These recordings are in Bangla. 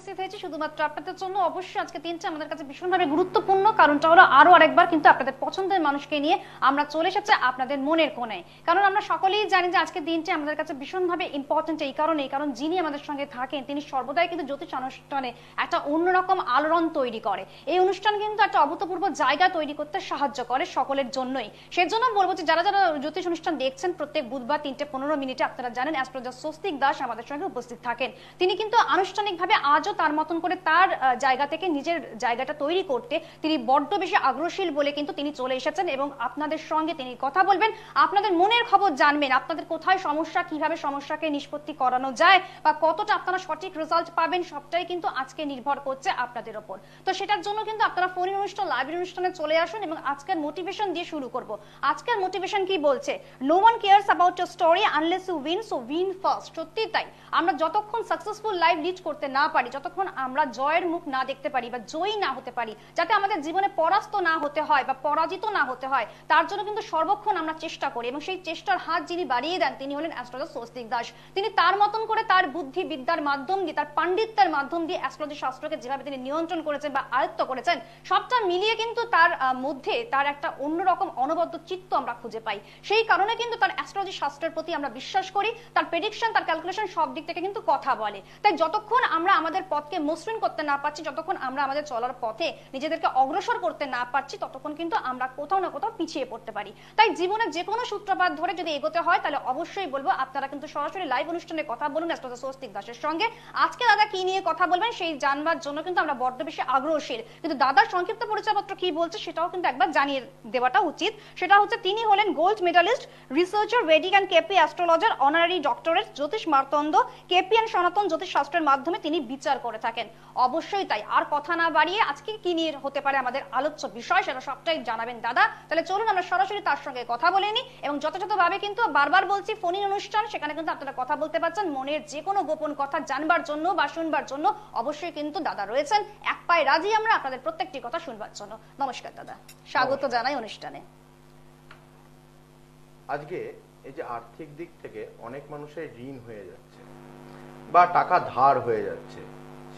উপস্থিত হয়েছি শুধুমাত্র আপনাদের জন্য। অবশ্যই আজকে দিনটা আমাদের কাছে ভীষণভাবে গুরুত্বপূর্ণ, কারণটা হলো আরো আরেকবার কিন্তু আপনাদের পছন্দের মানুষকে নিয়ে আমরা চলে এসেছি আপনাদের মনের কোণে। কারণ আমরা সকলেই জানি যে আজকে দিনটি আমাদের কাছে ভীষণভাবে ইম্পর্টেন্ট এই কারণে, কারণ যিনি আমাদের সঙ্গে থাকেন তিনি সর্বদাই কিন্তু জ্যোতিষ অনুষ্ঠানে একটা অন্যরকম আলোড়ন তৈরি করে। এই অনুষ্ঠান কিন্তু একটা অভূতপূর্ব জায়গা তৈরি করতে সাহায্য করে সকলের জন্যই। সেজন্য বলবো যে যারা যারা জ্যোতিষ অনুষ্ঠান দেখছেন, প্রত্যেক বুধবার 3:15 আপনারা জানেন অ্যাস্ট্রোলজার স্বস্তিক দাস আমাদের সঙ্গে উপস্থিত থাকেন। তিনি কিন্তু আনুষ্ঠানিকভাবে আজও তার মতন করে তার জায়গা থেকে নিজের জায়গাটা তৈরি করতে তিনি বড্ড বেশি আগ্রহশীল বলে কিন্তু তিনি চলে এসেছেন এবং আপনাদের সঙ্গে তিনি কথা বলবেন, আপনাদের মনের খবর জানবেন, আপনাদের কোথায় সমস্যা, কিভাবে সমস্যাকে নিষ্পত্তি করানো যায় বা কতটা আপনারা সঠিক রেজাল্ট পাবেন, সবটাই কিন্তু আজকে নির্ভর করছে আপনাদের উপর। তো সেটার জন্য কিন্তু আপনারা ফোন অনুষ্ঠান, লাইভ অনুষ্ঠানে চলে আসুন এবং আজকের মোটিভেশন দিয়ে শুরু করব। আজকের মোটিভেশন কি বলছে? No one cares about your story unless you win, so win first. সত্যি তাই, আমরা যতক্ষণ সাকসেসফুল লাইফ লিড করতে না পারি, যতক্ষণ আমরা জয়ের মুখ না দেখতে পারি বা জয়ী না হতে পারি, যাতে আমাদের জীবনে পরাস্ত না হতে হয় বা পরাজিত না হতে হয়, তার জন্য কিন্তু সর্বক্ষণ আমরা চেষ্টা করি এবং সেই চেষ্টার হাত যিনি বাড়িয়ে দেন তিনি হলেন অ্যাস্ট্রোলজার স্বস্তিক দাস। তিনি তার মতন করে তার বুদ্ধি বিদ্যার মাধ্যম দিয়ে, তার পাণ্ডিত্যের মাধ্যম দিয়ে অ্যাস্ট্রোলজি শাস্ত্রকে যেভাবে তিনি নিয়ন্ত্রণ করেছেন বা আয়ত্ত করেছেন, সবটা মিলিয়ে কিন্তু তার মধ্যে তার একটা অন্যরকম অনবদ্য চিত্ত আমরা খুঁজে পাই। সেই কারণে কিন্তু তার অ্যাস্ট্রোলজি শাস্ত্রের প্রতি আমরা বিশ্বাস করি। তার প্রেডিকশন, তার ক্যালকুলেশন সব দিক থেকে কিন্তু কথা বলে। তাই যতক্ষণ আমরা আমাদের পথকে মসৃণ করতে না পারছি, যতক্ষণ আমরা আমাদের চলার পথে নিজেদেরকে অগ্রসর করতে না পারছি, ততক্ষণ কিন্তু আমরা কোথাও না কোথাও পিছিয়ে পড়তে পারি। তাই জীবনে যে কোনো সূত্রপাত ধরে যদি এগোতে হয়, তাহলে অবশ্যই বলবো আপনারা কিন্তু সরাসরি লাইভ অনুষ্ঠানে কথা বলুন অ্যাস্ট্রোলজার স্বস্তিক দাসের সঙ্গে। আজকে দাদা কি নিয়ে কথা বলবেন সেই জানবার জন্য কিন্তু আমরা বড্ড বেশি আগ্রহশীল, কিন্তু দাদার সংক্ষিপ্ত পরিচয়পত্র কি বলছে সেটাও কিন্তু একবার জানিয়ে দেওয়াটা উচিত। সেটা হচ্ছে তিনি হলেন gold medallist, researcher, Vedic and KP astrologer, honorary doctorate, Jyotish Martanda, KP and সনাতন জ্যোতিষ শাস্ত্রের মাধ্যমে তিনি বিচার করে থাকেন। অবশ্যই তাই, আর কথা না বাড়িয়ে আজকে কি নিয়ে হতে পারে আমাদের আলোচ্য বিষয় সেটা সবটাই জানাবেন দাদা। তাহলে চলুন আমরা সরাসরি তার সঙ্গে কথা বলে নিই এবং যথাযথভাবে কিন্তু বারবার বলছি ফোন ইন অনুষ্ঠান, সেখানে কিন্তু আপনারা কথা বলতে পারছেন মনের যে কোনো গোপন কথা জানবার জন্য বা শুনবার জন্য। অবশ্যই কিন্তু দাদা রয়েছেন, এক পায়ে রাজি আমরা আপনাদের প্রত্যেকটি কথা শুনবার জন্য। নমস্কার দাদা, স্বাগত জানাই অনুষ্ঠানে। আজকে এই যে আর্থিক দিক থেকে অনেক মানুষের ঋণ হয়ে যাচ্ছে বা টাকা ধার হয়ে যাচ্ছে,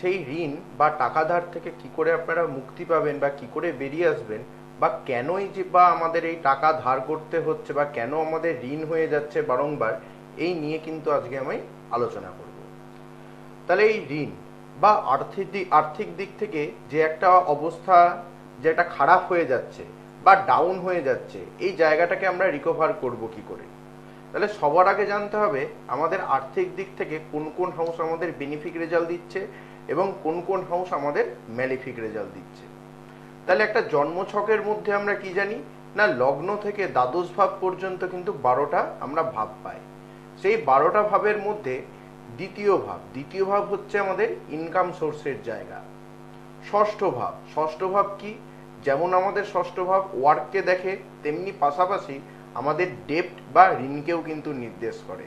সেই ঋণ বা টাকা ধার থেকে কি করে আপনারা মুক্তি পাবেন বা কি করে বেরিয়ে আসবেন, বা কেনই যে বা আমাদের এই টাকা ধার করতে হচ্ছে বা কেন আমাদের ঋণ হয়ে যাচ্ছে বারংবার, এই নিয়ে কিন্তু আজকে আমি আলোচনা করব। তাহলে এই ঋণ বা আর্থিক দিক থেকে যে একটা অবস্থা, যে একটা খারাপ হয়ে যাচ্ছে বা ডাউন হয়ে যাচ্ছে, এই জায়গাটাকে আমরা রিকভার করব কি করে? তাহলে সবার আগে জানতে হবে আমাদের আর্থিক দিক থেকে কোন কোন হাউস আমাদের বেনিফিক রেজাল্ট দিচ্ছে এবং কোন কোন হাউস আমাদের ম্যালিফিক রেজাল্ট দিচ্ছে। তাহলে একটা জন্মছকের মধ্যে আমরা কি জানি না, লগ্ন থেকে দ্বাদশ ভাব পর্যন্ত কিন্তু 12টা আমরা ভাব পাই। সেই 12টা ভাবের মধ্যে দ্বিতীয় ভাব হচ্ছে আমাদের ইনকাম সোর্সের জায়গা। ষষ্ঠ ভাব কি? যেমন আমাদের ষষ্ঠ ভাব ওয়ার্ককে দেখে, তেমনি পাশাপাশি আমাদের ডেপ্ট বা ঋণকেও কিন্তু নির্দেশ করে।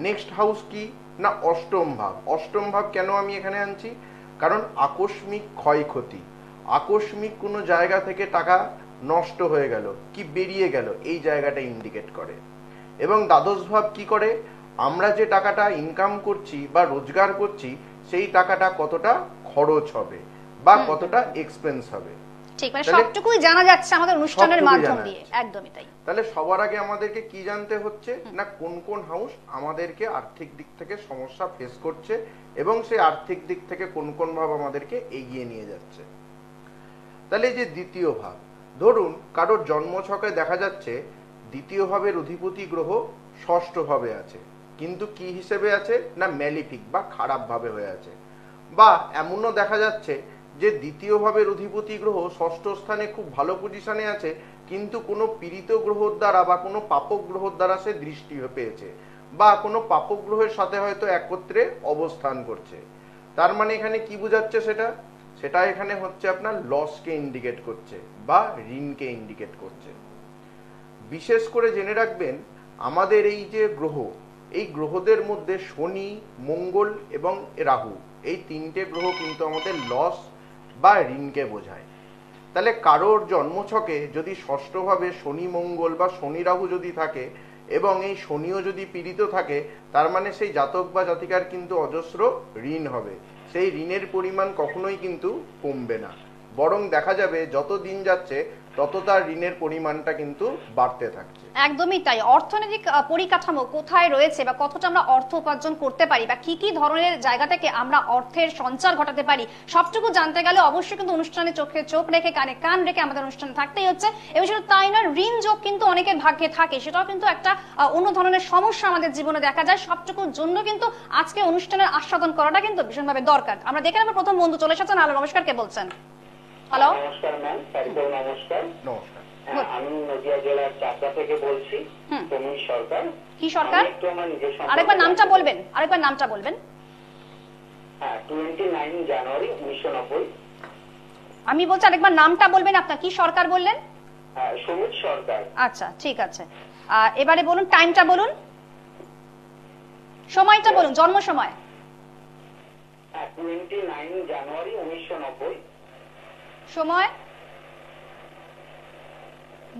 নেক্সট হাউস কি না, অষ্টম ভাব কেন আমি এখানে আনছি? কারণ আকস্মিক ক্ষয়ক্ষতি, আকস্মিক কোনো জায়গা থেকে টাকা নষ্ট হয়ে গেল কি বেরিয়ে গেল, এই জায়গাটা ইন্ডিকেট করে। এবং দ্বাদশ ভাব কি করে? আমরা যে টাকাটা ইনকাম করছি বা রোজগার করছি, সেই টাকাটা কতটা খরচ হবে বা কতটা এক্সপেন্স হবে। ঠিক, মানে সবটুকুই জানা যাচ্ছে আমাদের অনুষ্ঠানের মাধ্যম দিয়ে। একদমই তাই। তাহলে সবার আগে আমাদেরকে কি জানতে হচ্ছে না, কোন কোন হাউস আমাদেরকে আর্থিক দিক থেকে সমস্যা ফেস করছে এবং সেই আর্থিক দিক থেকে কোন কোন ভাব আমাদেরকে এগিয়ে নিয়ে যাচ্ছে। তাহলে এই যে দ্বিতীয় ভাব, ধরুন কারোর জন্মছকে দেখা যাচ্ছে দ্বিতীয় ভাবের অধিপতি গ্রহ ষষ্ঠ ভাবে আছে, কিন্তু কি হিসেবে আছে না, ম্যালিফিক বা খারাপ ভাবে হয়ে আছে। বা এমনও দেখা যাচ্ছে যে দ্বিতীয় ভাবের অধিপতি গ্রহ ষষ্ঠ স্থানে খুব ভালো পজিশনে আছে, কিন্তু কোনো পীড়িত গ্রহর দ্বারা বা কোনো পাপক গ্রহর দ্বারা সে দৃষ্টি পেয়েছে বা কোনো পাপক গ্রহের সাথে হয়তো একত্রে অবস্থান করছে। তার মানে এখানে কি বোঝাচ্ছে? সেটা এখানে হচ্ছে আপনার লসকে ইন্ডিকেট করছে বা ঋণকে ইন্ডিকেট করছে। বিশেষ করে জেনে রাখবেন আমাদের এই যে গ্রহ, এই গ্রহদের মধ্যে শনি, মঙ্গল এবং রাহু, এই তিনটে গ্রহ কিন্তু আমাদের লস বা ঋণকে বোঝায়। তাহলে কারোর জন্মছকে যদি ষষ্ঠভাবে শনি মঙ্গল বা শনি রাহু যদি থাকে এবং এই শনিও যদি পীড়িত থাকে, তার মানে সেই জাতক বা জাতিকার কিন্তু অজস্র ঋণ হবে সেই ঋণের পরিমাণ কখনোই কিন্তু কমবে না, বরং দেখা যাবে যত দিন যাচ্ছে তত তার ঋণের পরিমাণটা কিন্তু বাড়তে থাকছে। একদমই তাই। অর্থনৈতিক পরিকাঠামো কোথায় রয়েছে বা কতটা আমরা অর্থ উপার্জন করতে পারি বা কি কি ধরনের জায়গা থেকে আমরা অর্থের সঞ্চার ঘটাতে পারি, সবটুকু জানতে গেলে অবশ্যই কিন্তু অনুষ্ঠানে চোখে চোখ রেখে কানে কান রেখে আমাদের অনুষ্ঠানে থাকতেই হচ্ছে। এবং শুধু তাই নয়, ঋণ যোগ কিন্তু অনেকের ভাগ্যে থাকে, সেটাও কিন্তু একটা অন্য ধরনের সমস্যা আমাদের জীবনে দেখা যায়। সবটুকুর জন্য কিন্তু আজকে অনুষ্ঠানের আস্বাদন করাটা কিন্তু ভীষণভাবে দরকার। আমরা দেখে নেব প্রথম বন্ধু চলে এসেছেন। হ্যালো, নমস্কার, কে বলছেন? হ্যালো, নমস্কার ম্যাম, স্যারকেও নমস্কার। নমস্কার। আমি নদিয়া জেলার চাকদা থেকে বলছি, তুমি সরকার। কি সরকার? আমি একটু আমার নিজের সম্পর্কে আরেকবার নামটা বলবেন, আরেকবার নামটা বলবেন। হ্যাঁ, 29 জানুয়ারি 1990। আমি বলছি আরেকবার নামটা বলবেন আপনার। কি সরকার বললেন? সুমিত সরকার। আচ্ছা, ঠিক আছে। এবারে বলুন, টাইমটা বলুন, সময়টা বলুন, জন্ম সময়। 29 জানুয়ারি 1990। সময়,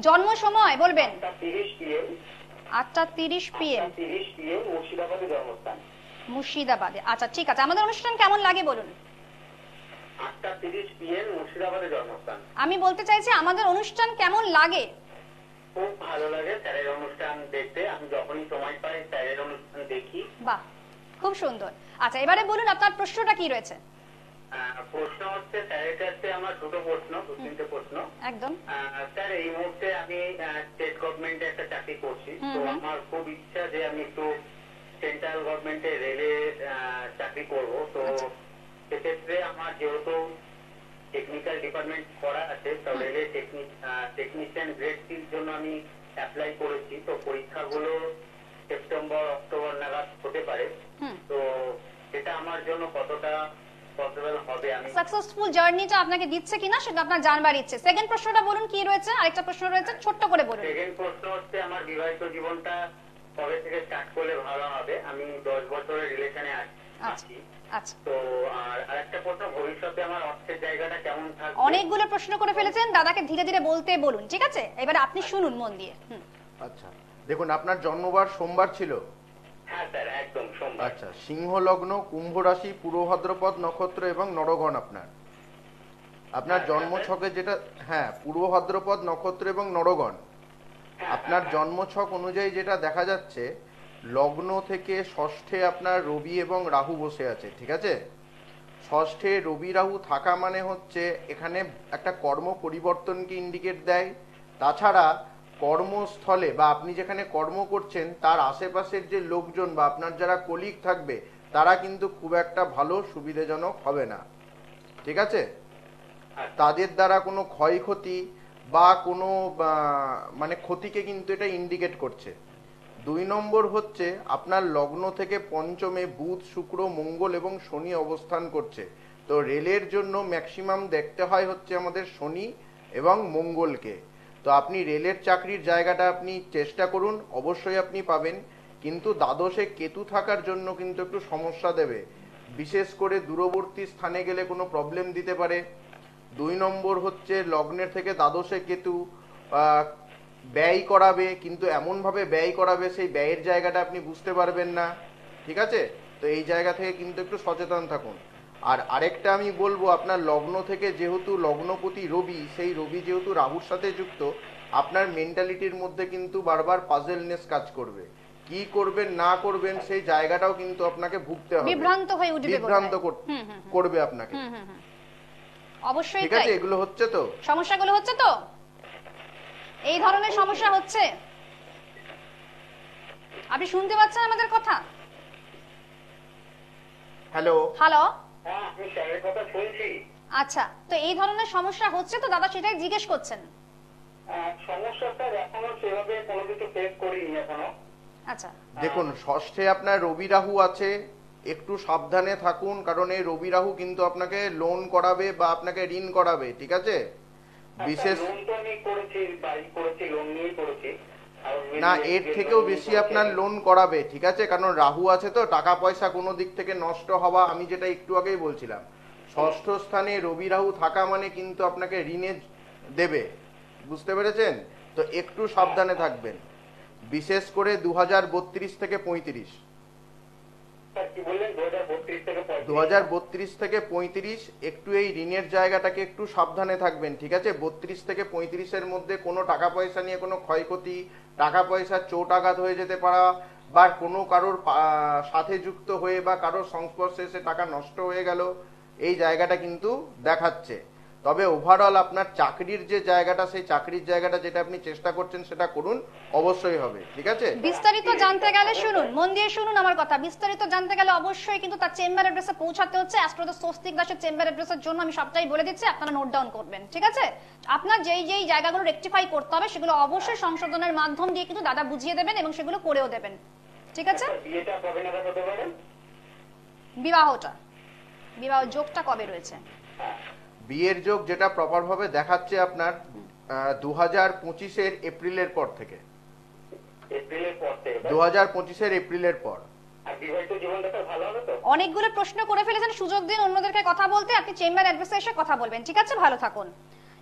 জন্ম সময় বলবেন। 8:30 PM। 8:30 PM 8:30 PM মুর্শিদাবাদে জন্মস্থান। মুর্শিদাবাদে। আচ্ছা, ঠিক আছে। আমাদের অনুষ্ঠান কেমন লাগে বলুন। 8:30 PM মুর্শিদাবাদে জন্মস্থান। আমি বলতে চাইছি আমাদের অনুষ্ঠান কেমন লাগে। খুব ভালো লাগে স্যারের অনুষ্ঠান দেখতে। আমি যখনই সময় পাই স্যারের অনুষ্ঠান দেখি। বাহ, খুব সুন্দর। আচ্ছা, এবারে বলুন আপনার প্রশ্নটা কি রয়েছে। প্রশ্ন হচ্ছে স্যারের কাছে আমার দুটো প্রশ্ন, দু তিনটে প্রশ্ন। একদম। স্যার, এই মুহূর্তে আমি স্টেট গভর্নমেন্টে একটা চাকরি করছি, তো আমার খুব ইচ্ছা যে আমি একটু সেন্ট্রাল গভর্নমেন্টে রেলে চাকরি করব। তো সেক্ষেত্রে আমার যেহেতু টেকনিক্যাল ডিপার্টমেন্ট করা আছে, তো রেলে টেকনিশিয়ান গ্রেড 3 জন্য আমি অ্যাপ্লাই করেছি। তো পরীক্ষাগুলো সেপ্টেম্বর অক্টোবর নাগাদ হতে পারে। তো এটা আমার জন্য কতটা পসিবল হবে? আমি সাকসেসফুল জার্নিটা আপনাকে দিচ্ছে কিনা সেটা আপনার জানবার ইচ্ছে। সেকেন্ড প্রশ্নটা বলুন কি রয়েছে। আরেকটা প্রশ্ন রয়েছে, ছোট্ট করে বলুন। সেকেন্ড প্রশ্ন হচ্ছে আমার বিবাহিত জীবনটা কবে থেকে স্টার্ট করলে ভালো হবে? আমি 10 বছরের রিলেশনে আছি। আচ্ছা, তো আর আরেকটা প্রশ্ন, ভবিষ্যতে আমার অর্থের জায়গাটা কেমন থাকবে? অনেকগুলো প্রশ্ন করে ফেলেছেন, দাদাকে ধীরে ধীরে বলতে বলুন, ঠিক আছে? এবারে আপনি শুনুন মন দিয়ে। আচ্ছা, দেখুন আপনার জন্মবার সোমবার ছিল। হ্যাঁ স্যার, একদম সোমবার। আচ্ছা, সিংহ লগ্ন, কুম্ভ রাশি, পূর্ব ভাদ্রপদ নক্ষত্র এবং নরগণ আপনার জন্ম ছকে যেটা, হ্যাঁ, পূর্ব ভাদ্রপদ নক্ষত্র এবং নরগণ আপনার জন্ম ছক অনুযায়ী যেটা দেখা যাচ্ছে, লগ্ন থেকে ষষ্ঠে আপনার রবি এবং রাহু বসে আছে, ঠিক আছে? ষষ্ঠে রবি রাহু থাকা মানে হচ্ছে এখানে একটা কর্ম পরিবর্তনকে ইন্ডিকেট দেয়। তাছাড়া কর্মস্থলে বা আপনি যেখানে কর্ম করছেন তার আশেপাশের যে লোকজন বা আপনার যারা কলিগ থাকবে তারা কিন্তু খুব একটা ভালো সুবিধাজনক হবে না, ঠিক আছে? তাদের দ্বারা কোনো ক্ষয়ক্ষতি বা কোনো মানে ক্ষতিকে কিন্তু এটা ইন্ডিকেট করছে। 2 নম্বর হচ্ছে আপনার লগ্ন থেকে পঞ্চমে বুধ, শুক্র, মঙ্গল এবং শনি অবস্থান করছে। তো রেলের জন্য ম্যাক্সিমাম দেখতে হয় হচ্ছে আমাদের শনি এবং মঙ্গলকে। তো আপনি রেলের চাকরির জায়গাটা আপনি চেষ্টা করুন, অবশ্যই আপনি পাবেন। কিন্তু দ্বাদশে কেতু থাকার জন্য কিন্তু একটু সমস্যা দেবে, বিশেষ করে দূরবর্তী স্থানে গেলে কোনো প্রবলেম দিতে পারে। 2 নম্বর হচ্ছে লগ্নের থেকে দ্বাদশে কেতু ব্যয় করাবে, কিন্তু এমনভাবে ব্যয় করাবে সেই ব্যয়ের জায়গাটা আপনি বুঝতে পারবেন না, ঠিক আছে? তো এই জায়গা থেকে কিন্তু একটু সচেতন থাকুন। আর আরেকটা আমি বলবো, আপনার লগ্ন থেকে যেহেতু লগ্নপতি রবি, সেই রবি যেহেতু রাহুর সাথে যুক্ত, আপনার মেন্টালিটির মধ্যে কিন্তু বারবার পাজেলনেস কাজ করবে। কি করবেন না করবেন সেই জায়গাটাও কিন্তু আপনাকে ভুগতে হবে, বিভ্রান্ত হয়ে উঠবে, বিভ্রান্ত করবে আপনাকে। অবশ্যই ঠিক আছে, এগুলো হচ্ছে তো সমস্যাগুলো হচ্ছে তো এই ধরনের সমস্যা হচ্ছে। আপনি শুনতে পাচ্ছেন আমাদের কথা? হ্যালো হ্যালো, হ্যাঁ, আমি স্যারের কথা শুনছি। আচ্ছা, তো এই ধরনের সমস্যা হচ্ছে তো দাদা, সেটাই জিজ্ঞেস করছেন। সমস্যাটা এখনো সেভাবে কোনো কিছু ফেস করিনি এখনো। আচ্ছা, দেখুন, ষষ্ঠে আপনার রবি রাহু আছে, একটু সাবধানে থাকুন, কারণ এই রবি রাহু কিন্তু আপনাকে লোন করাবে বা আপনাকে ঋণ করাবে, ঠিক আছে? বিশেষ লোন তো আমি করেছি, বাড়ি করেছি, লোন নিয়েই করেছি। না, এর থেকেও বেশি আপনার লোন করাবে, ঠিক আছে? কারণ রাহু আছে তো, টাকা পয়সা কোনো দিক থেকে নষ্ট হওয়া, আমি যেটা একটু আগেই বলছিলাম, ষষ্ঠ স্থানে রবি রাহু থাকা মানে কিন্তু আপনাকে ঋণে দেবে, বুঝতে পেরেছেন? তো একটু সাবধানে থাকবেন, বিশেষ করে 2032 থেকে 35। কি বললেন? 2032 থেকে 2032 থেকে 35 একটু এই ঋণের জায়গাটাকে একটু সাবধানে থাকবেন, ঠিক আছে? 32 থেকে 35-এর মধ্যে কোনো টাকা পয়সা নিয়ে কোনো ক্ষয়ক্ষতি, টাকা পয়সা চোট আঘাত হয়ে যেতে পারা, বা কোনো কারোর সাথে যুক্ত হয়ে বা কারোর সংস্পর্শে এসে টাকা নষ্ট হয়ে গেল, এই জায়গাটা কিন্তু দেখাচ্ছে। তবে ওভারঅল আপনার চাকরির যে জায়গাটা, সেই চাকরির জায়গাটা যেটা আপনি চেষ্টা করছেন সেটা করুন, অবশ্যই হবে, ঠিক আছে? বিস্তারিত জানতে গেলে শুনুন, মন দিয়ে শুনুন আমার কথা। বিস্তারিত জানতে গেলে অবশ্যই কিন্তু তার চেম্বার অ্যাড্রেসে পৌঁছাতে হচ্ছে। অ্যাস্ট্রো স্বস্তিক দাসের চেম্বার অ্যাড্রেসের জন্য আমি সবটাই বলে দিচ্ছি, আপনারা নোট ডাউন করবেন, ঠিক আছে? আপনার যেই যেই জায়গাগুলো রেকটিফাই করতে হবে সেগুলো অবশ্যই সংশোধনের মাধ্যম দিয়ে কিন্তু দাদা বুঝিয়ে দেবেন এবং সেগুলো করেও দেবেন, ঠিক আছে? বিয়েটা কবে নাগাদ হতে পারে? বিবাহ যোগটা কবে রয়েছে? বিয়ের যোগ যেটা প্রপার ভাবে দেখাচ্ছে আপনার 2025-এর এপ্রিলের পর থেকে। এপ্রিলের পর থেকে? 2025-এর এপ্রিলের পর। আর বিবাহিত জীবনটা তো ভালো হবে তো? অনেকগুলো প্রশ্ন করে ফেলেছেন, সুযোগ দিন অন্যদেরকে কথা বলতে। আপনি চেম্বার অ্যাড্রেসে এসে কথা বলবেন, ঠিক আছে? ভালো থাকুন।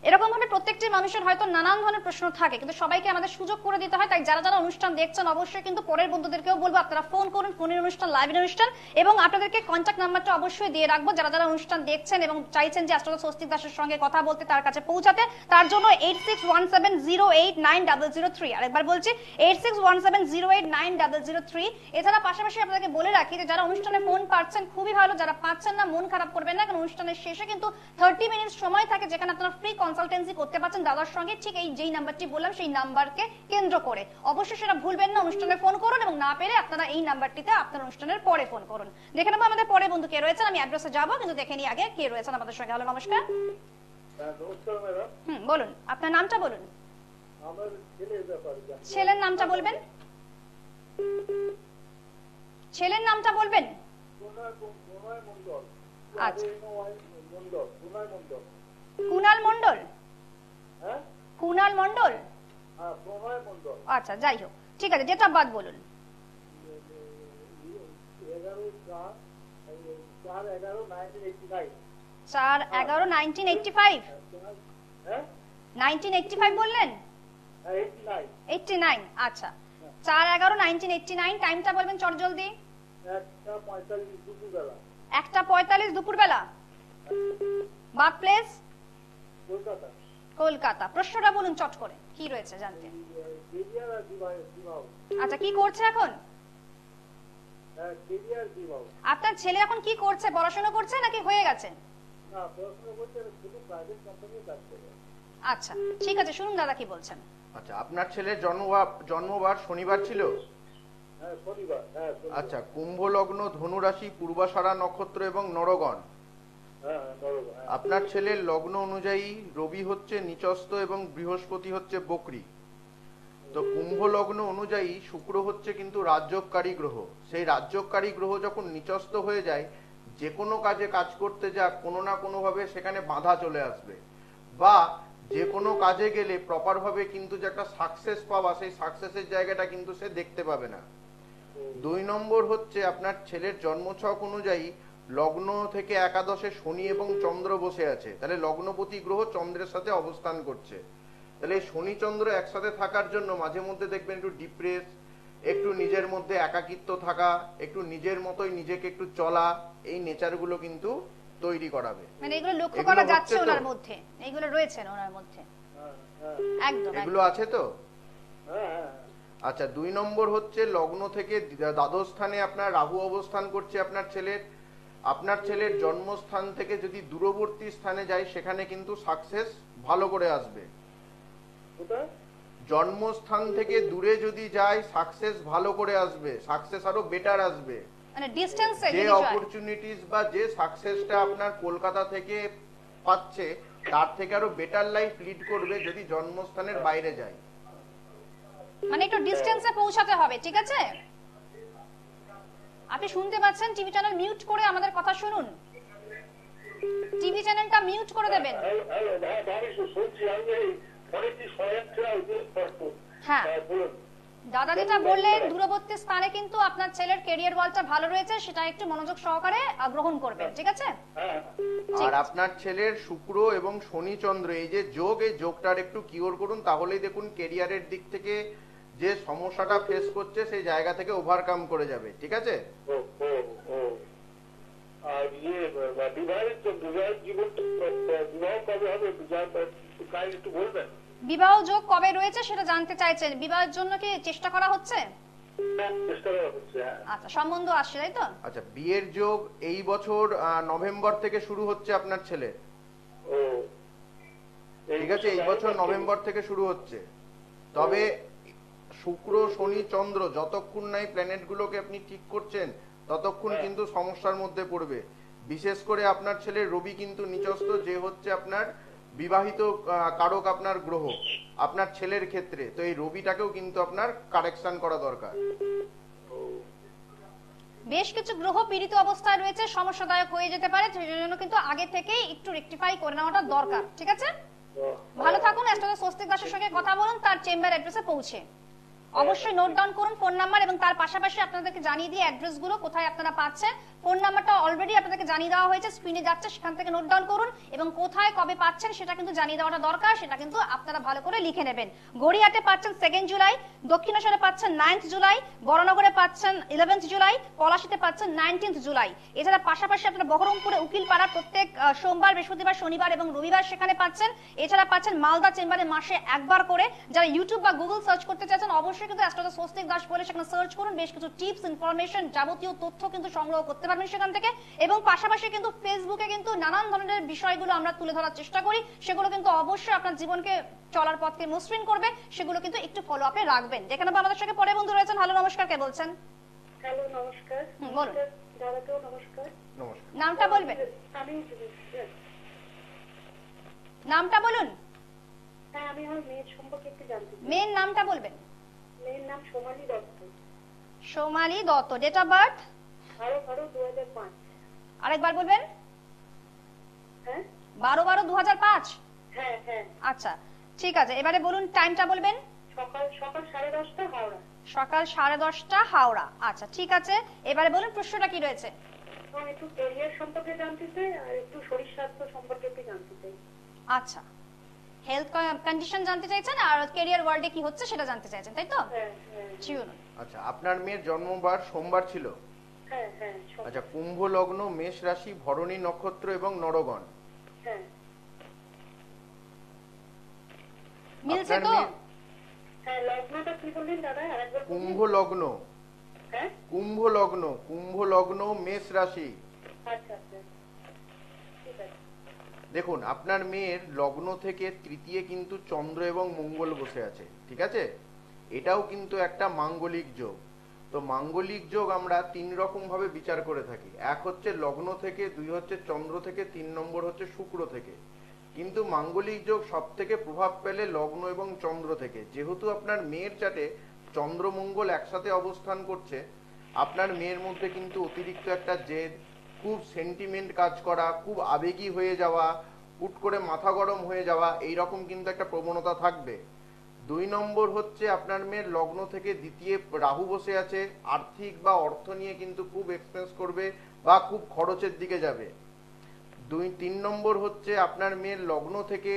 এরকম ভাবে প্রত্যেকটি মানুষের হয়তো নানান ধরনের প্রশ্ন থাকে, কিন্তু সবাইকে আমাদের সুযোগ করে দিতে হয়। তাই যারা যারা অনুষ্ঠান দেখছেন অবশ্যই কিন্তু পরের বন্ধুদেরকেও বলবো আপনারা ফোন করুন, ফোনের অনুষ্ঠান, লাইভের অনুষ্ঠান, এবং আপনাদেরকে কন্ট্যাক্ট নাম্বারটা অবশ্যই দিয়ে রাখবো। যারা যারা অনুষ্ঠান দেখছেন এবং চাইছেন যে অ্যাস্ট্রো স্বস্তিক দাসের সঙ্গে কথা বলতে, তার কাছে পৌঁছাতে, তার জন্য 8617089003। আরেকবার বলছি 8617089003। এছাড়া পাশাপাশি আপনাদেরকে বলে রাখি যে যারা অনুষ্ঠানে ফোন পাচ্ছেন খুবই ভালো, যারা পাচ্ছেন না মন খারাপ করবেন না, কারণ অনুষ্ঠানের শেষে কিন্তু 30 মিনিট সময় থাকে যেখানে আপনারা ফ্রি কনসালটেন্সি করতে পারছেন দাদার সঙ্গে, ঠিক এই যেই নাম্বারটি বললাম সেই নাম্বারকে কেন্দ্র করে। অবশ্যই সেটা ভুলবেন না, অনুষ্ঠানে ফোন করুন, এবং না পেরে আপনারা এই নাম্বারটিতে আপনার অনুষ্ঠানের পরে ফোন করুন। দেখে নেবো আমাদের পরে বন্ধু কে রয়েছেন, আমি অ্যাড্রেসে যাবো, কিন্তু দেখে নিই আগে কে রয়েছেন আমাদের সঙ্গে। হ্যালো, নমস্কার। নমস্কার ম্যাডাম। বলুন, আপনার নামটা বলুন। আমার ছেলের ব্যাপারে ছেলের নামটা বলবেন, ছেলের নামটা বলবেন। প্রণয় মন্ডল। আচ্ছা, মন্ডল, প্রণয় মন্ডল। কুনাল মন্ডল? হ্যাঁ, কুনাল মন্ডল, হ্যাঁ, প্রণয় মন্ডল। আচ্ছা, যাই হোক, ঠিক আছে। ডেট অফ বার্থ বলুন। 11/4/1985। 4/11/1985? হ্যাঁ, 1985 বললেন? 89। 89, আচ্ছা। 4/11/1989, টাইমটা বলবেন চট জলদি। 1:45 দুপুরবেলা। 1:45 দুপুরবেলা। Birth place? কলকাতা। কলকাতা। প্রশ্নটা বলুন চট করে, কি রয়েছে জানতে? কেরিয়ার আর বিবাহ। আচ্ছা, কি করছে এখন? হ্যাঁ, কেরিয়ার বিবাহ। আপনার ছেলে এখন কি করছে? পড়াশোনা করছে নাকি হয়ে গেছে? না, পড়াশোনা করতে শুধু প্রাইভেট কোম্পানিতে কাজ করে। আচ্ছা, ঠিক আছে, শুনুন দাদা কি বলছেন। আচ্ছা, আপনার ছেলের জন্মবার শনিবার ছিল? হ্যাঁ, শনিবার। হ্যাঁ, শনিবার। আচ্ছা, কুম্ভ লগ্ন, ধনু রাশি, পূর্বাষাঢ়া নক্ষত্র এবং নরগণ। হ্যাঁ, হ্যাঁ, বরাবর, হ্যাঁ। আপনার ছেলের লগ্ন অনুযায়ী রবি হচ্ছে নিচস্থ এবং বৃহস্পতি হচ্ছে বকরি। তো কুম্ভ লগ্ন অনুযায়ী শুক্র হচ্ছে কিন্তু রাজযোগকারী গ্রহ। সেই রাজযোগকারী গ্রহ যখন নিচস্থ হয়ে যায়, যে কোনো কাজে কাজ করতে যা কোনো না কোনো ভাবে সেখানে বাধা চলে আসবে, বা যে কোনো কাজে গেলে প্রপার ভাবে কিন্তু যে একটা সাকসেস পাওয়া, সেই সাকসেসের জায়গাটা কিন্তু সে দেখতে পাবে না। 2 নম্বর হচ্ছে আপনার ছেলের জন্মছক অনুযায়ী লগ্ন থেকে একাদশে শনি এবং চন্দ্র বসে আছে, তাহলে লগ্নপতি গ্রহ চন্দ্রের সাথে অবস্থান করছে। তাহলে শনি চন্দ্র একসাথে থাকার জন্য মাঝে মধ্যে দেখবেন একটু ডিপ্রেস, একটু নিজের মধ্যে একাকিত্ব থাকা, একটু নিজের মতোই নিজেকে একটু চলা, এই নেচারগুলো কিন্তু তৈরি করাবে। মানে এগুলো লক্ষ্য করা যাচ্ছে ওনার মধ্যে, এগুলো রয়েছে ওনার মধ্যে, একদম এগুলো আছে তো? হ্যাঁ, হ্যাঁ। আচ্ছা, 2 নম্বর হচ্ছে লগ্ন থেকে দ্বাদশ স্থানে আপনার রাহু অবস্থান করছে আপনার ছেলের। আপনার ছেলের জন্মস্থান থেকে যদি দূরবর্তী স্থানে যায়, সেখানে কিন্তু সাকসেস ভালো করে আসবে। কোথায়? জন্মস্থান থেকে দূরে যদি যায়, সাকসেস ভালো করে আসবে, সাকসেস আরো বেটার আসবে। মানে ডিসটেন্সে যে অপরচুনিটিস বা যে সাকসেসটা আপনার কলকাতা থেকে পাচ্ছে, তার থেকে আরো বেটার লাইফ লিড করবে যদি জন্মস্থানের বাইরে যায়। মানে একটু ডিসটেন্সে পৌঁছাতে হবে, ঠিক আছে? আপনি শুনতে পাচ্ছেন? টিভি চ্যানেল মিউট করে আমাদের কথা শুনুন। টিভি চ্যানেলটা মিউট করে দেবেন। হ্যাঁ, দাদা যেটা বললেন, দূরবর্তী স্থানে কিন্তু আপনার ছেলের ক্যারিয়ার ওয়ালটা ভালো রয়েছে, সেটা একটু মনোযোগ সহকারে গ্রহণ করবেন, ঠিক আছে? আর আপনার ছেলের শুক্র এবং শনি চন্দ্র এই যে যোগ, এই যোগটার একটু কিওর করুন, তাহলেই দেখুন ক্যারিয়ারের দিক থেকে যে সমস্যাটা ফেস করছে সেই জায়গা থেকে ওভারকাম করে যাবে, ঠিক আছে? আর বিবাহের জীবনটা বিবাহ কবে হবে কাজ একটু বলবেন? বিবাহ যোগ কবে রয়েছে সেটা জানতে চাইছেন, বিবাহের জন্য কি চেষ্টা করা হচ্ছে? চেষ্টা করা হচ্ছে। আচ্ছা, সম্বন্ধ আসছে তাই তো? আচ্ছা, বিয়ের যোগ এই বছর নভেম্বর থেকে শুরু হচ্ছে আপনার ছেলে। ও ঠিক আছে, এই বছর নভেম্বর থেকে শুরু হচ্ছে। তবে শুক্র শনি চন্দ্র যতক্ষণ নাই প্ল্যানেট গুলোকে আপনি ঠিক করছেন ততক্ষণ কিন্তু সমস্যার মধ্যে পড়বে। বিশেষ করে আপনার ছেলে রবি কিন্তু নিচস্থ, যে হচ্ছে আপনার বিবাহিত কারক আপনার গ্রহ আপনার ছেলের ক্ষেত্রে। তো এই রবিটাকেও কিন্তু আপনার কারেকশন করা দরকার। বেশ কিছু গ্রহ পীড়িত অবস্থায় রয়েছে, সমস্যাদায়ক হয়ে যেতে পারে, সেই জন্য কিন্তু আগে থেকেই একটু রেকটিফাই করে নেওয়াটা দরকার। ঠিক আছে, ভালো থাকুন। অ্যাস্ট্রোলজার স্বস্তিক দাসের সঙ্গে কথা বলুন তার চেম্বার অ্যাড্রেসে পৌঁছে। অবশ্যই নোট ডাউন করুন ফোন নাম্বার, এবং তার পাশাপাশি আপনাদেরকে জানিয়ে দিয়ে অ্যাড্রেস গুলো কোথায় আপনারা পাচ্ছেন। ফোন নাম্বারটা অলরেডি আপনাদেরকে জানিয়ে দেওয়া হয়েছে, স্ক্রিনে যাচ্ছে, সেখান থেকে নোট ডাউন করুন, এবং কোথায় কবে পাচ্ছেন সেটা কিন্তু জানিয়ে দেওয়াটা দরকার, সেটা কিন্তু আপনারা ভালো করে লিখে নেবেন। গড়িয়াতে পাচ্ছেন 2 জুলাই, দক্ষিণেশ্বরে পাচ্ছেন 9 জুলাই, বড়নগরে পাচ্ছেন 11 জুলাই, পলাশীতে পাচ্ছেন 19 জুলাই। এছাড়া পাশাপাশি আপনারা বহরমপুরে উকিলপাড়া প্রত্যেক সোমবার, বৃহস্পতিবার, শনিবার এবং রবিবার সেখানে পাচ্ছেন। এছাড়া পাচ্ছেন মালদা চেম্বারে মাসে একবার করে। যারা ইউটিউব বা গুগল সার্চ করতে চাচ্ছেন অবশ্যই কিন্তু অ্যাস্ট্রোলজার স্বস্তিক দাস বলে সেখানে সার্চ করুন। বেশ কিছু টিপস, ইনফরমেশন, যাবতীয় তথ্য কিন্তু সংগ্রহ করতে পারবেন সেখান থেকে। এবং পাশাপাশি কিন্তু ফেসবুকে কিন্তু নানান ধরনের বিষয়গুলো আমরা তুলে ধরার চেষ্টা করি, সেগুলো কিন্তু অবশ্যই আপনার জীবনকে চলার পথকে মসৃণ করবে, সেগুলো কিন্তু একটু ফলো আপে রাখবেন। যেখানে আমাদের সঙ্গে পরে বন্ধু রয়েছেন। হ্যালো, নমস্কার, কে বলছেন? হ্যালো, নমস্কার। বলুন। দাদাকেও নমস্কার। নমস্কার। নামটা বলবেন? আমি নামটা বলুন। হ্যাঁ, আমি আমার মেয়ের সম্পর্কে একটু জানতে চাই। মেয়ের নামটা বলবেন? মেয়ের নাম Somali Dutta. Somali Dutta. Date of birth? 12/12/2005। আরেকবার বলবেন? হ্যাঁ 12/12/2005। হ্যাঁ হ্যাঁ। আচ্ছা, ঠিক আছে, এবারে বলুন টাইমটা বলবেন। সকাল 10:30 হাওড়া। সকাল 10:30 হাওড়া। আচ্ছা, ঠিক আছে, এবারে বলুন প্রশ্নটা কি রয়েছে। আমি একটু ক্যারিয়ার সম্পর্কে জানতে চাই, আর একটু শরীর স্বাস্থ্য সম্পর্কে একটু জানতে চাই। আচ্ছা, হেলথ কন্ডিশন জানতে চাইছেন আর ক্যারিয়ার ওয়ার্ল্ডে কি হচ্ছে সেটা জানতে চাইছেন, তাই তো? হ্যাঁ হ্যাঁ চিউন। আচ্ছা, আপনার মেয়ের জন্মবার সোমবার ছিল। হ্যাঁ হ্যাঁ। আচ্ছা, কুম্ভ লগ্ন, মেষ রাশি, ভরণী নক্ষত্র এবং নরগণ। হ্যাঁ মিলছে আপনার তো? মেয়ে হ্যাঁ। লগ্নটা কি বললেন দাদা, আরেকবার বলুন। কুম্ভ লগ্ন। হ্যাঁ কুম্ভ লগ্ন, কুম্ভ লগ্ন, মেষ রাশি। আচ্ছা আচ্ছা, ঠিক আছে। দেখুন, আপনার মেয়ের লগ্ন থেকে তৃতীয় কিন্তু চন্দ্র এবং মঙ্গল বসে আছে। ঠিক আছে, এটাও কিন্তু একটা মাঙ্গলিক যোগ। তো মাঙ্গলিক যোগ আমরা 3 রকম ভাবে বিচার করে থাকি। এক হচ্ছে লগ্ন থেকে, 2 হচ্ছে চন্দ্র থেকে, 3 নম্বর হচ্ছে শুক্র থেকে। কিন্তু মাঙ্গলিক যোগ সব থেকে প্রভাব পেলে লগ্ন এবং চন্দ্র থেকে। যেহেতু আপনার মেয়ের চাটে চন্দ্র মঙ্গল একসাথে অবস্থান করছে, আপনার মেয়ের মধ্যে কিন্তু অতিরিক্ত একটা জেদ, খুব সেন্টিমেন্ট কাজ করা, খুব আবেগী হয়ে যাওয়া, হুট করে মাথা গরম হয়ে যাওয়া, এইরকম কিন্তু একটা প্রবণতা থাকবে। 2 নম্বর হচ্ছে আপনার মেয়ের লগ্ন থেকে দ্বিতীয় রাহু বসে আছে, আর্থিক বা অর্থ নিয়ে কিন্তু খুব এক্সপেন্স করবে বা খুব খরচের দিকে যাবে। 3 নম্বর হচ্ছে আপনার মেয়ের লগ্ন থেকে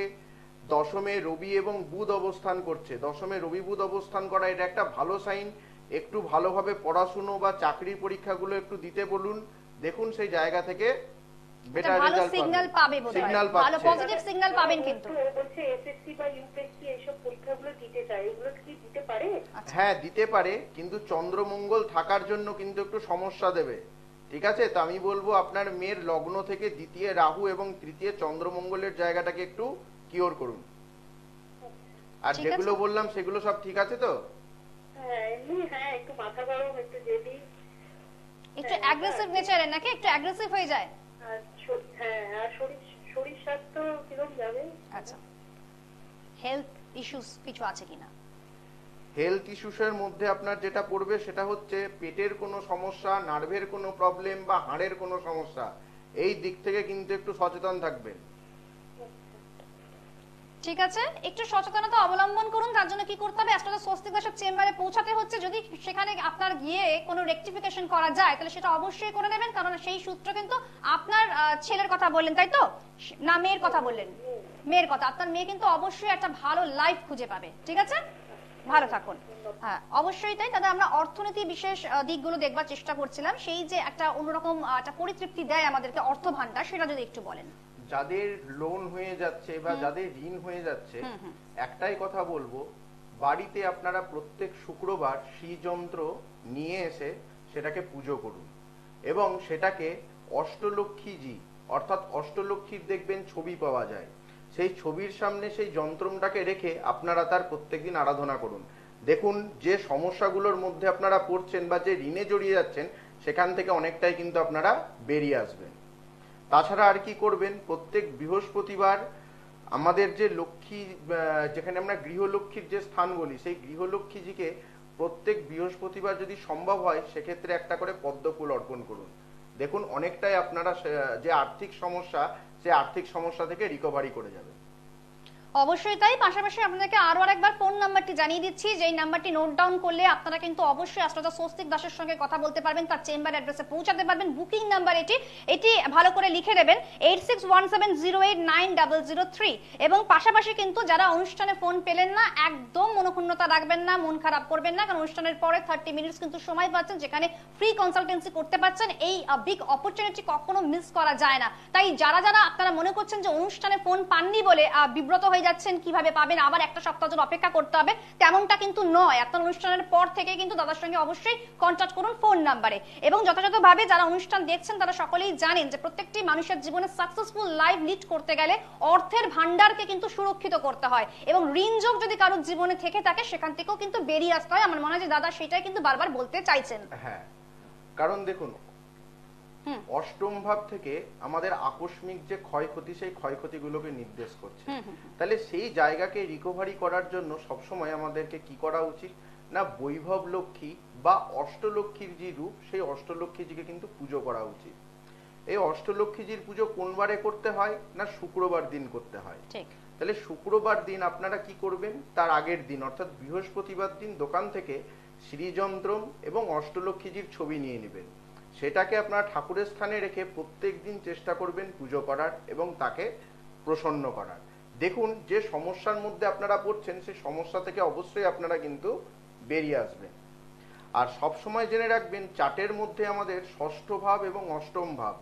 দশমে রবি এবং বুধ অবস্থান করছে। দশমে রবি বুধ অবস্থান করা এটা একটা ভালো সাইন। একটু ভালোভাবে পড়াশুনো বা চাকরির পরীক্ষাগুলো একটু দিতে বলুন, দেখুন সেই জায়গা থেকে বেটার ভালো রেজাল্ট সিগন্যাল পাবে বোধহয়, সিগন্যাল ভালো পাচ্ছে। পজিটিভ সিগন্যাল পাবেন কিন্তু। ও বলছে এসএসসি বা ইউপিএসসি এইসব পরীক্ষাগুলো দিতে চায়, এগুলো কি দিতে পারে? হ্যাঁ, দিতে পারে, কিন্তু চন্দ্রমঙ্গল থাকার জন্য কিন্তু একটু সমস্যা দেবে। ঠিক আছে, তো আমি বলবো আপনার মেয়ের লগ্ন থেকে দ্বিতীয় রাহু এবং তৃতীয় চন্দ্রমঙ্গলের জায়গাটাকে একটু কিওর করুন। আর ঠিক যেগুলো আছে। বললাম সেগুলো সব ঠিক আছে তো? হ্যাঁ এমনি, হ্যাঁ একটু মাথা গরম, একটু জেদি, একটু অ্যাগ্রেসিভ নেচারের নাকি, একটু অ্যাগ্রেসিভ হয়ে যায়। আর হ্যাঁ, আর শরীর স্বাস্থ্য কিরকম যাবে? আচ্ছা, হেলথ ইস্যুস কিছু আছে কিনা? হেলথ ইস্যুসের মধ্যে আপনার যেটা পড়বে সেটা হচ্ছে পেটের কোনো সমস্যা, নার্ভের কোনো প্রবলেম বা হাড়ের কোনো সমস্যা। এই দিক থেকে কিন্তু একটু সচেতন থাকবেন। ঠিক আছে, একটু সচেতনতা অবলম্বন করুন। তার জন্য কি করতে হবে, অ্যাস্ট্রোলজার স্বস্তিক দাসের চেম্বারে পৌঁছাতে হচ্ছে। যদি সেখানে আপনার গিয়ে কোনো রেকটিফিকেশন করা যায় তাহলে সেটা অবশ্যই করে নেবেন, কারণ সেই সূত্র কিন্তু আপনার ছেলের কথা বললেন তাই তো, না মেয়ের কথা বললেন? মেয়ের কথা। আপনার মেয়ে কিন্তু অবশ্যই একটা ভালো লাইফ খুঁজে পাবে। ঠিক আছে, ভালো থাকুন। হ্যাঁ, অবশ্যই তাই দাদা। আমরা অর্থনীতি বিশেষ দিকগুলো দেখবার চেষ্টা করছিলাম, সেই যে একটা অন্যরকম একটা পরিতৃপ্তি দেয় আমাদেরকে অর্থ ভান্ডার, সেটা যদি একটু বলেন। যাদের লোন হয়ে যাচ্ছে বা যাদের ঋণ হয়ে যাচ্ছে, একটাই কথা বলবো, বাড়িতে আপনারা প্রত্যেক শুক্রবার শ্রীযন্ত্র নিয়ে এসে সেটাকে পুজো করুন এবং সেটাকে অষ্টলক্ষ্মীজি অর্থাৎ অষ্টলক্ষ্মীর দেখবেন ছবি পাওয়া যায়, সেই ছবির সামনে সেই যন্ত্রটাকে রেখে আপনারা তার প্রত্যেকদিন আরাধনা করুন। দেখুন, যে সমস্যাগুলোর মধ্যে আপনারা পড়ছেন বা যে ঋণে জড়িয়ে যাচ্ছেন সেখান থেকে অনেকটাই কিন্তু আপনারা বেরিয়ে আসবেন। তাছাড়া আর কি করবেন, প্রত্যেক বৃহস্পতিবার আমাদের যে লক্ষ্মী, যেখানে আমরা গৃহলক্ষ্মীর যে স্থান বলি, সেই গৃহলক্ষ্মীজিকে প্রত্যেক বৃহস্পতিবার যদি সম্ভব হয় সেক্ষেত্রে একটা করে পদ্ম ফুল অর্পণ করুন। দেখুন, অনেকটাই আপনারা যে আর্থিক সমস্যা, সেই আর্থিক সমস্যা থেকে রিকভারি করে যাবেন। অবশ্যই তাই। পাশাপাশি আপনাদেরকে আরো আরেকবার ফোন নাম্বারটি জানিয়ে দিচ্ছি, যেই নাম্বারটি নোট ডাউন করলে আপনারা কিন্তু অবশ্যই অ্যাস্ট্রোলজার স্বস্তিক দাসের সঙ্গে কথা বলতে পারবেন, তার চেম্বার অ্যাড্রেসে পৌঁছাতে পারবেন। বুকিং নাম্বার এটি ভালো করে লিখে নেবেন, 8617089003। এবং পাশাপাশি কিন্তু যারা অনুষ্ঠানে ফোন পেলেন না, একদম মনোক্ষুণ্ণতা রাখবেন না, মন খারাপ করবেন না, কারণ অনুষ্ঠানের পরে 30 মিনিটস কিন্তু সময় পাচ্ছেন, যেখানে ফ্রি কনসালটেন্সি করতে পারছেন। এই বিগ অপরচুনিটি কখনো মিস করা যায় না। তাই যারা যারা আপনারা মনে করছেন যে অনুষ্ঠানে ফোন পাননি বলে বিব্রত হয়ে যাচ্ছেন, কিভাবে পাবেন, আবার একটা সপ্তাহ জন্য অপেক্ষা করতে হবে, তেমনটা কিন্তু নয়। আপনার অনুষ্ঠানের পর থেকে কিন্তু দাদার সঙ্গে অবশ্যই কন্ট্যাক্ট করুন ফোন নাম্বারে। এবং যথাযথভাবে যারা অনুষ্ঠান দেখছেন তারা সকলেই জানেন যে প্রত্যেকটি মানুষের জীবনে সাকসেসফুল লাইফ লিড করতে গেলে অর্থের ভান্ডারকে কিন্তু সুরক্ষিত করতে হয়, এবং ঋণ যোগ যদি কারোর জীবনে থেকে থাকে সেখান থেকেও কিন্তু বেরিয়ে আসতে হয়। আমার মনে হয় যে দাদা সেটাই কিন্তু বারবার বলতে চাইছেন। হ্যাঁ, কারণ দেখুন, অষ্টম ভাব থেকে আমাদের আকস্মিক যে ক্ষয়ক্ষতি, সেই ক্ষয়ক্ষতিগুলোকে নির্দেশ করছে। তাহলে সেই জায়গাকে রিকভারি করার জন্য সবসময় আমাদেরকে কি করা উচিত না, বৈভব লক্ষ্মী বা অষ্টলক্ষ্মীর যে রূপ, সেই অষ্টলক্ষ্মীজিকে কিন্তু পুজো করা উচিত। এই অষ্টলক্ষ্মীজির পুজো কোন বারে করতে হয় না, শুক্রবার দিন করতে হয়। তাহলে শুক্রবার দিন আপনারা কি করবেন, তার আগের দিন অর্থাৎ বৃহস্পতিবার দিন দোকান থেকে শ্রীযন্ত্র এবং অষ্টলক্ষ্মীজির ছবি নিয়ে নেবেন, সেটাকে আপনারা ঠাকুরের স্থানে রেখে প্রত্যেক দিন চেষ্টা করবেন পুজো করার এবং তাকে প্রসন্ন করার। দেখুন, যে সমস্যার মধ্যে আপনারা পড়ছেন সেই সমস্যা থেকে অবশ্যই আপনারা কিন্তু বেরিয়ে আসবেন। আর সব সময় জেনে রাখবেন, চার্টের মধ্যে আমাদের ষষ্ঠ ভাব এবং অষ্টম ভাব,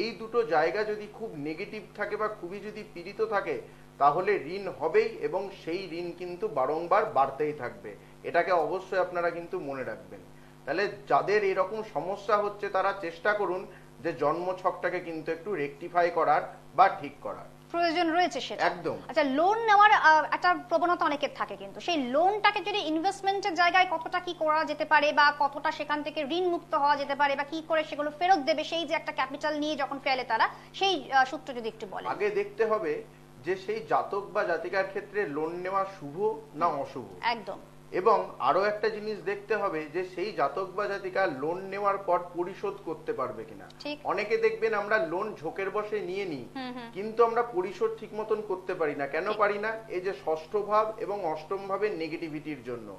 এই দুটো জায়গা যদি খুব নেগেটিভ থাকে বা খুবই যদি পীড়িত থাকে, তাহলে ঋণ হবেই এবং সেই ঋণ কিন্তু বারংবার বাড়তেই থাকবে। এটাকে অবশ্যই আপনারা কিন্তু মনে রাখবেন। তাহলে যাদের এরকম সমস্যা হচ্ছে তারা চেষ্টা করুন যে জন্ম ছকটাকে কিন্তু একটু রেকটিফাই করার বা ঠিক করার প্রয়োজন রয়েছে সেটা একদম। আচ্ছা, লোন নেওয়ার একটা প্রবণতা অনেকের থাকে, কিন্তু সেই লোনটাকে যদি ইনভেস্টমেন্টের জায়গায় কতটা কি করা যেতে পারে, বা কতটা সেখান থেকে ঋণ মুক্ত হওয়া যেতে পারে, বা কি করে সেগুলো ফেরত দেবে, সেই যে একটা ক্যাপিটাল নিয়ে যখন ফেলে তারা, সেই সূত্র যদি একটু বলেন। আগে দেখতে হবে যে সেই জাতক বা জাতিকার ক্ষেত্রে লোন নেওয়া শুভ না অশুভ। একদম। এবং আরো একটা জিনিস দেখতে হবে যে সেই জাতক বা জাতিকা লোন নেওয়ার পর পরিশোধ করতে পারবে কিনা। অনেকে দেখবেন আমরা লোন ঝোঁকের বসে নিয়ে নিই, কিন্তু আমরা পরিশোধ ঠিক মতন করতে পারি না। কেন পারি না? এই যে ষষ্ঠ ভাব এবং অষ্টম ভাবের নেগেটিভিটির জন্য।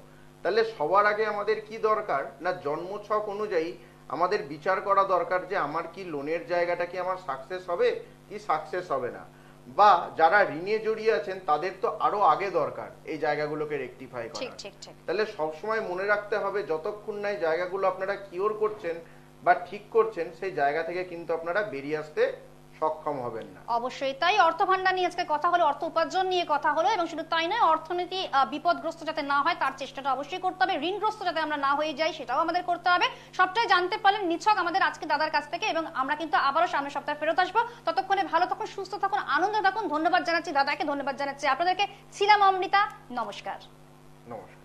তাহলে সবার আগে আমাদের কি দরকার না, জন্মছক অনুযায়ী আমাদের বিচার করা দরকার যে আমার কি লোনের জায়গাটা কি আমার সাকসেস হবে কি সাকসেস হবে না। বা যারা ঋণে জড়িয়ে আছেন তাদের তো আরো আগে দরকার এই জায়গাগুলোকে রেকটিফাই করা। তাহলে সবসময় মনে রাখতে হবে, যতক্ষণ না এই জায়গাগুলো আপনারা কিওর করছেন বা ঠিক করছেন, সেই জায়গা থেকে কিন্তু আপনারা বেরিয়ে আসতে সক্ষম হবেন না। অবশ্যই তাই। অর্থ ভান্ডার নিয়ে আজকে কথা হলো, অর্থ উপার্জন নিয়ে কথা হলো, এবং শুধু তাই নয়, অর্থনীতি বিপদগ্রস্ত যাতে না হয় তার চেষ্টাটা অবশ্যই করতে হবে, ঋণগ্রস্ত যাতে আমরা না হয়ে যাই সেটাও আমাদের করতে হবে। সবটাই জানতে পারলেন নিছক আমাদের আজকে দাদার কাছ থেকে, এবং আমরা কিন্তু আবারও সামনের সপ্তাহে ফেরত আসবো। ততক্ষণে ভালো থাকুন, সুস্থ থাকুন, আনন্দ থাকুন। ধন্যবাদ জানাচ্ছি দাদাকে, ধন্যবাদ জানাচ্ছি আপনাদেরকে। ছিলাম অমৃতা, নমস্কার। নমস্কার।